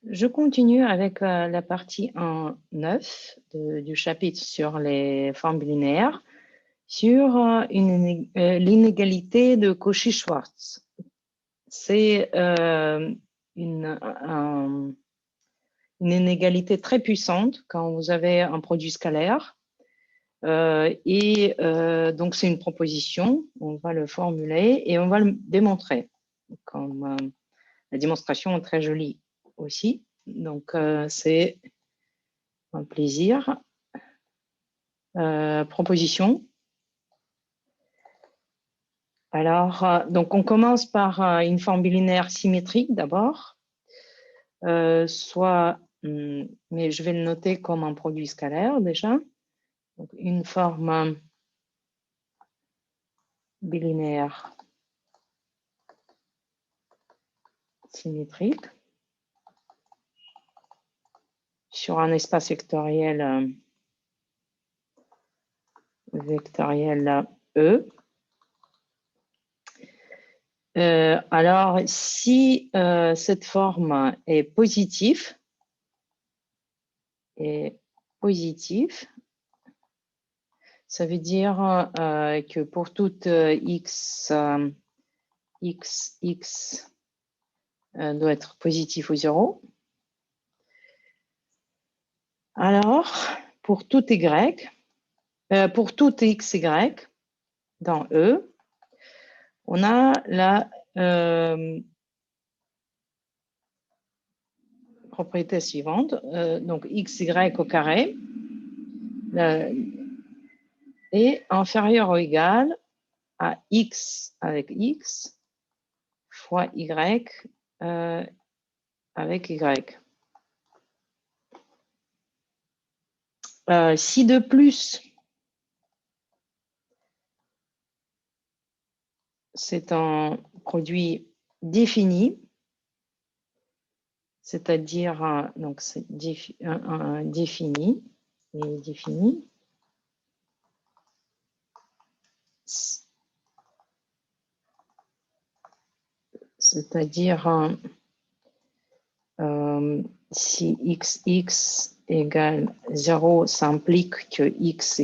Je continue avec la partie 1.9 du chapitre sur les formes bilinéaires, sur l'inégalité de Cauchy-Schwarz. C'est une inégalité très puissante quand vous avez un produit scalaire. Donc, c'est une proposition, on va le formuler et on va le démontrer. Comme la démonstration est très jolie aussi. Donc, c'est un plaisir. Proposition. Alors, donc on commence par une forme bilinéaire symétrique d'abord, mais je vais le noter comme un produit scalaire déjà. Donc, une forme bilinéaire symétrique sur un espace vectoriel E. Alors, si cette forme est positive, ça veut dire que pour toute x doit être positif ou 0. Alors, pour tout y, pour tout xy dans E, on a la propriété suivante, donc xy au carré est inférieur ou égal à x avec x fois y avec y. Si de plus, c'est un produit défini, c'est-à-dire donc c'est défini, c'est-à-dire si xx égale 0, ça implique que x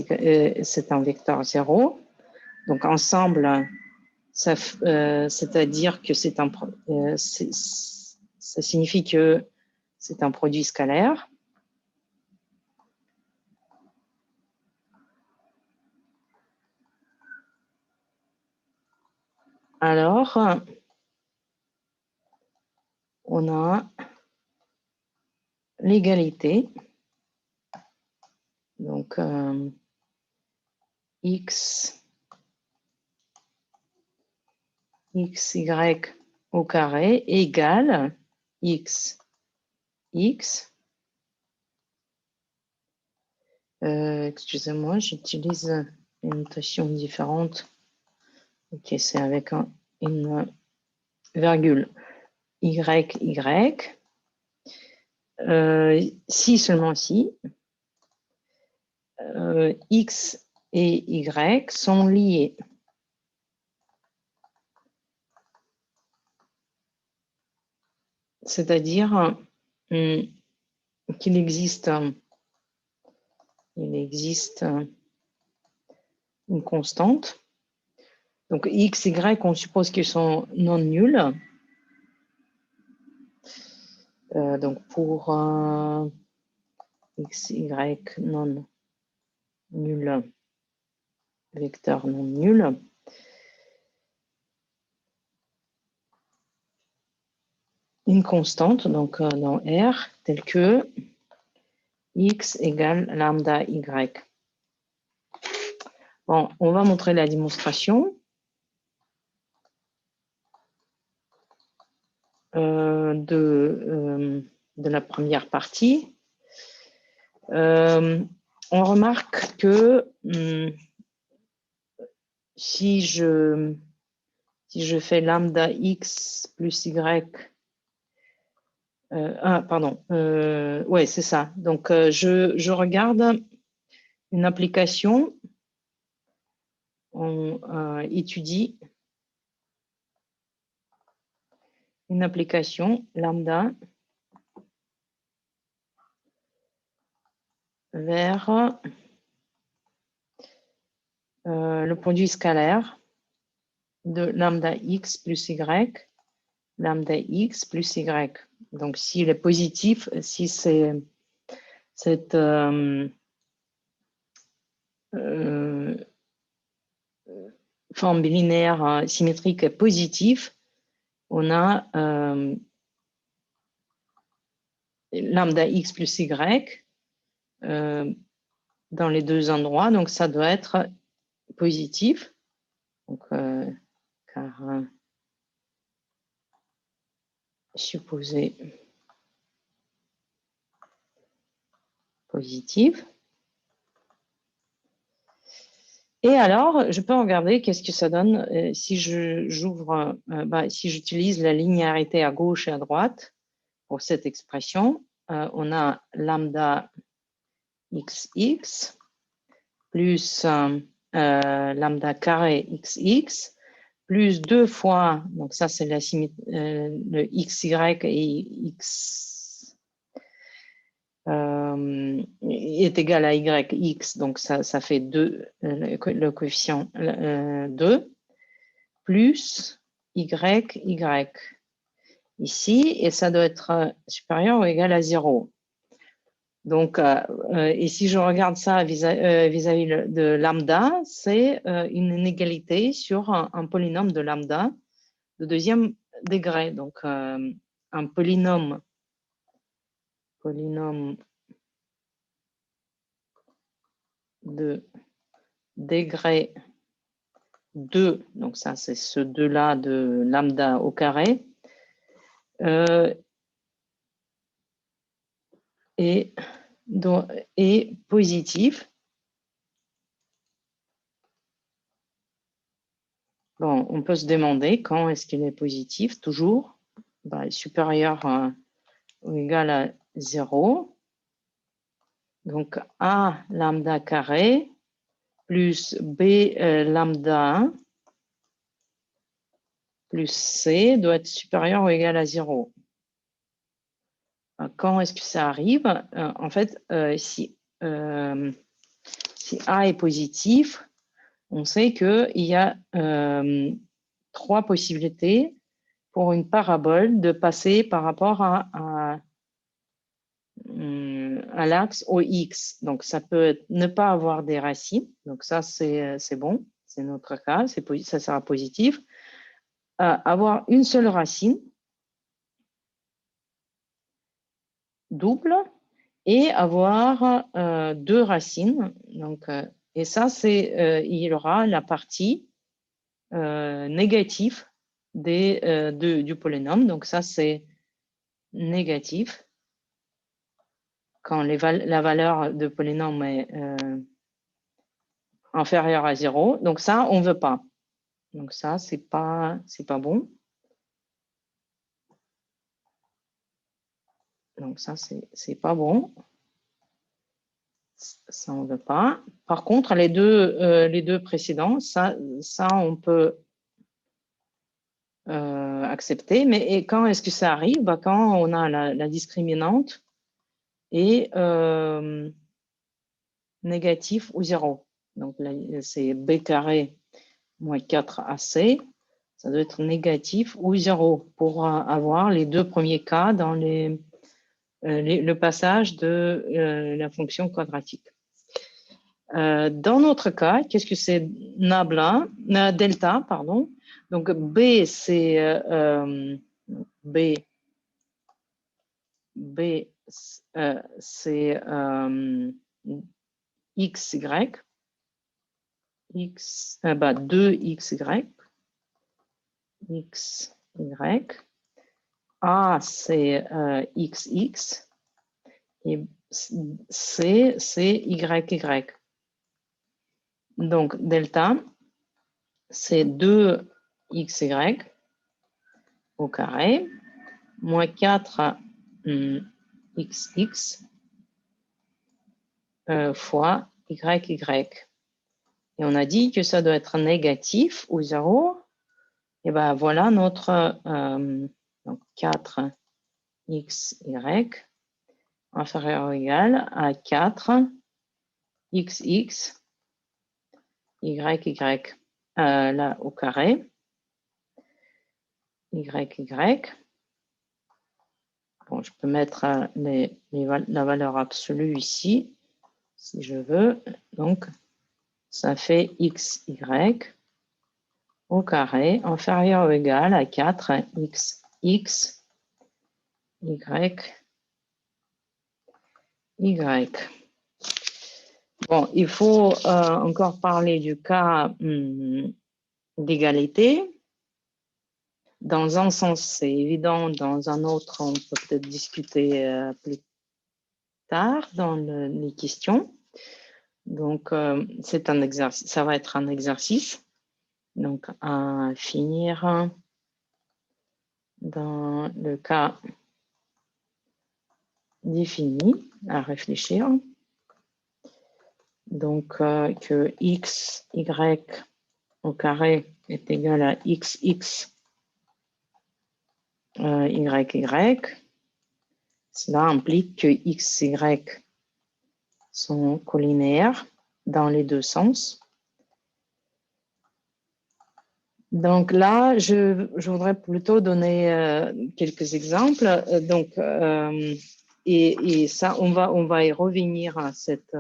c'est un vecteur 0. Donc ensemble, c'est-à-dire que ça signifie que c'est un produit scalaire. Alors, on a l'égalité. Donc, xy au carré égale x. Excusez-moi, j'utilise une notation différente. Ok, c'est avec une virgule. Y. Si seulement si. X et Y sont liés. C'est-à-dire qu'il existe une constante. Donc, x, y, on suppose qu'ils sont non nuls. Donc, pour x, y non nul, vecteur non nul, une constante, donc dans R, telle que x égale lambda y. Bon, on va montrer la démonstration. De la première partie. On remarque que si je fais lambda x plus y, ouais, c'est ça. Donc, je regarde une application, on étudie une application lambda vers le produit scalaire de lambda x plus y, lambda x plus y. Donc, s'il est positif, si c'est cette forme bilinéaire symétrique est positive, on a lambda x plus y dans les deux endroits, donc ça doit être positif. Donc, car supposé positif. Et alors, je peux regarder qu'est-ce que ça donne si j'ouvre, si j'utilise la linéarité à gauche et à droite pour cette expression. On a lambda xx plus lambda carré xx plus 2 fois, donc ça c'est le xy et x est égal à yx, donc ça fait 2, le coefficient 2, plus y ici, et ça doit être supérieur ou égal à 0. Donc, et si je regarde ça vis-à-vis de lambda, c'est une inégalité sur un polynôme de lambda de deuxième degré. Donc, un polynôme de degré 2, donc ça c'est ce 2-là de lambda au carré, et positif. Bon, on peut se demander quand est-ce qu'il est positif, toujours supérieur ou égal à 0. Donc, A lambda carré plus B lambda 1 plus C doit être supérieur ou égal à 0. Quand est-ce que ça arrive? En fait, si A est positif, on sait qu'il y a 3 possibilités pour une parabole de passer par rapport à l'axe OX. Donc, ça peut ne pas avoir des racines. Donc, ça, c'est bon. C'est notre cas. Ça sera positif. Avoir une seule racine double et avoir 2 racines. Donc, et ça, il y aura la partie négative du polynôme. Donc, ça, c'est négatif quand la valeur de polynôme est inférieure à 0. Donc, ça, on ne veut pas. Donc, ça, c'est pas bon. Donc, ça, c'est pas bon. Ça, on ne veut pas. Par contre, les deux précédents, ça on peut accepter. Mais quand est-ce que ça arrive? Quand on a la discriminante est négatif ou 0. Donc, c'est B carré moins 4AC. Ça doit être négatif ou 0 pour avoir les deux premiers cas dans le passage de la fonction quadratique. Dans notre cas, qu'est-ce que c'est delta, pardon. Donc B, c'est c'est XY, 2XY, XY. A, c'est XX. Et C, c'est YY. Donc, delta, c'est 2XY au carré, moins 4XX fois YY. Et on a dit que ça doit être négatif ou 0. Et bien, voilà notre 4XY inférieur ou égal à 4 XX, YY, là au carré, YY. Bon, je peux mettre la valeur absolue ici, si je veux. Donc, ça fait XY au carré inférieur ou égal à 4XX, Y. Bon, il faut encore parler du cas d'égalité. Dans un sens, c'est évident. Dans un autre, on peut peut-être discuter plus tard dans les questions. Donc, c'est un exercice. Ça va être un exercice. Donc, à finir dans le cas défini, à réfléchir. Donc, que x, y au carré est égal à xx, y. Cela implique que x, y sont collinéaires dans les deux sens. Donc là, je voudrais plutôt donner quelques exemples. Donc, et ça, on va y revenir à cette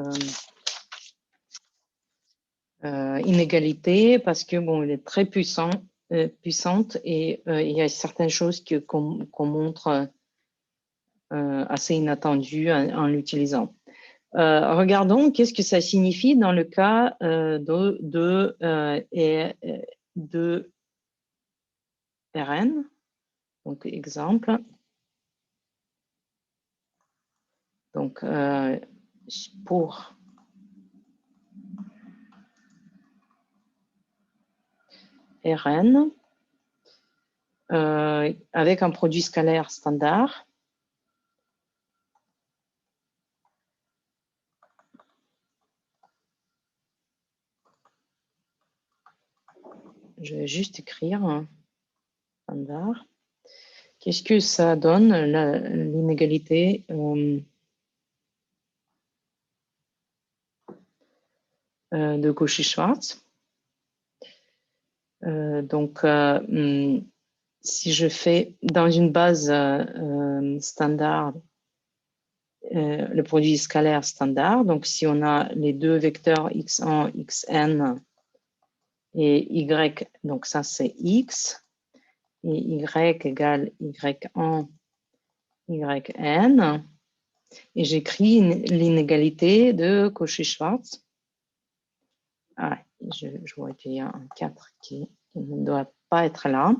inégalité parce que bon, elle est très puissante et il y a certaines choses qu'on montre assez inattendues en l'utilisant. Regardons qu'est-ce que ça signifie dans le cas de Rn. Donc, exemple. Donc, pour Rn, avec un produit scalaire standard, je vais juste écrire standard. Qu'est-ce que ça donne, l'inégalité de Cauchy-Schwarz? Donc, si je fais dans une base standard, le produit scalaire standard, donc si on a les deux vecteurs x1, xn et y, donc ça c'est x, et y égale y1, yn, et j'écris l'inégalité de Cauchy-Schwarz. Ah, je vois qu'il y a un 4 qui ne doit pas être là.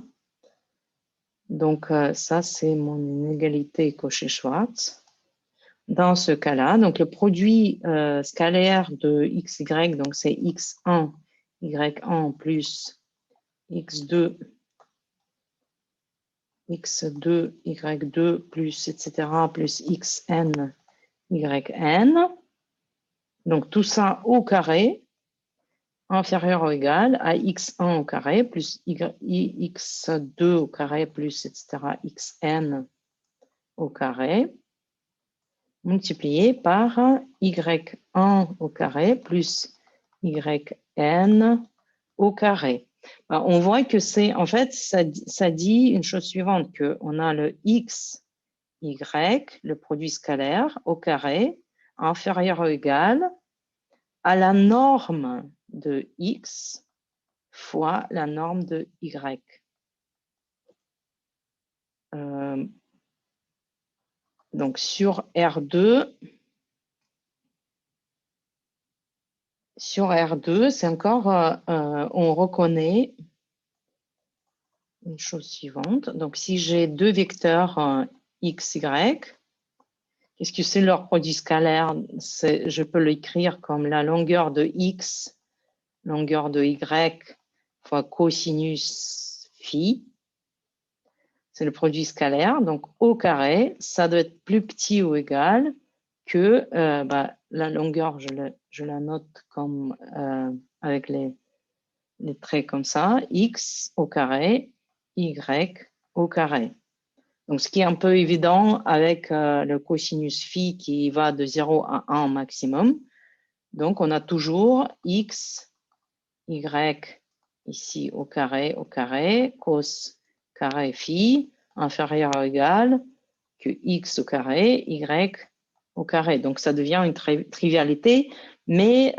Donc, ça, c'est mon inégalité Cauchy-Schwarz. Dans ce cas-là, donc le produit scalaire de xy, donc c'est x1, y1 plus x2, y2 plus, etc., plus xn, yn. Donc, tout ça au carré, inférieur ou égal à x1 au carré plus x2 au carré plus, etc., xn au carré, multiplié par y1 au carré plus yn au carré. Ben, on voit que c'est, en fait, ça dit une chose suivante, qu'on a le x, y, le produit scalaire au carré, inférieur ou égal à la norme de x fois la norme de y. Donc, sur R2, c'est encore, on reconnaît une chose suivante. Donc, si j'ai deux vecteurs x, y, qu'est-ce que c'est leur produit scalaire? Je peux l'écrire comme la longueur de x, longueur de y, fois cosinus phi. C'est le produit scalaire. Donc, au carré, ça doit être plus petit ou égal que la longueur, je la note comme avec les traits comme ça, x au carré, y au carré. Donc, ce qui est un peu évident avec le cosinus phi qui va de 0 à 1 maximum. Donc, on a toujours x, y ici au carré, cos carré phi inférieur ou égal que x au carré, y au carré. Donc, ça devient une trivialité, mais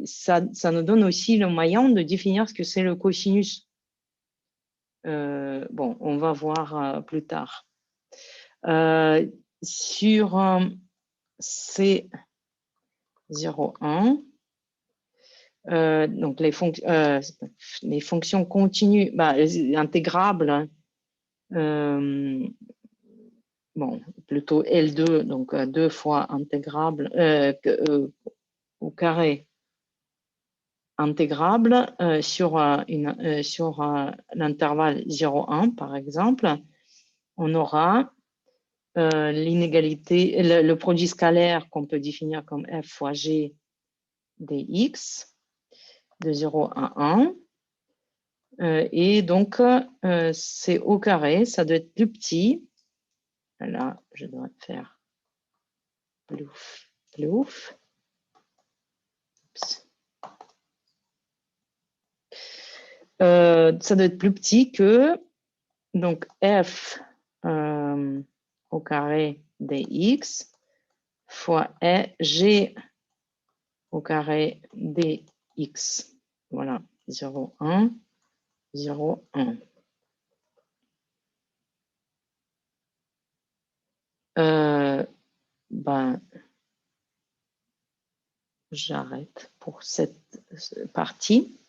ça nous donne aussi le moyen de définir ce que c'est le cosinus. Bon, on va voir plus tard. Sur C01, donc les fonctions continues, intégrables, bon, plutôt L2, donc 2 fois intégrable au carré intégrable sur l'intervalle 0,1 par exemple, on aura l'inégalité, le produit scalaire qu'on peut définir comme f fois g dx de 0 à 1. Et donc, c'est au carré, ça doit être plus petit. Là, je dois faire plouf, plouf. Ça doit être plus petit que donc f au carré dx fois g au carré dx. Voilà, 0, 1, 0, 1. J'arrête pour cette partie.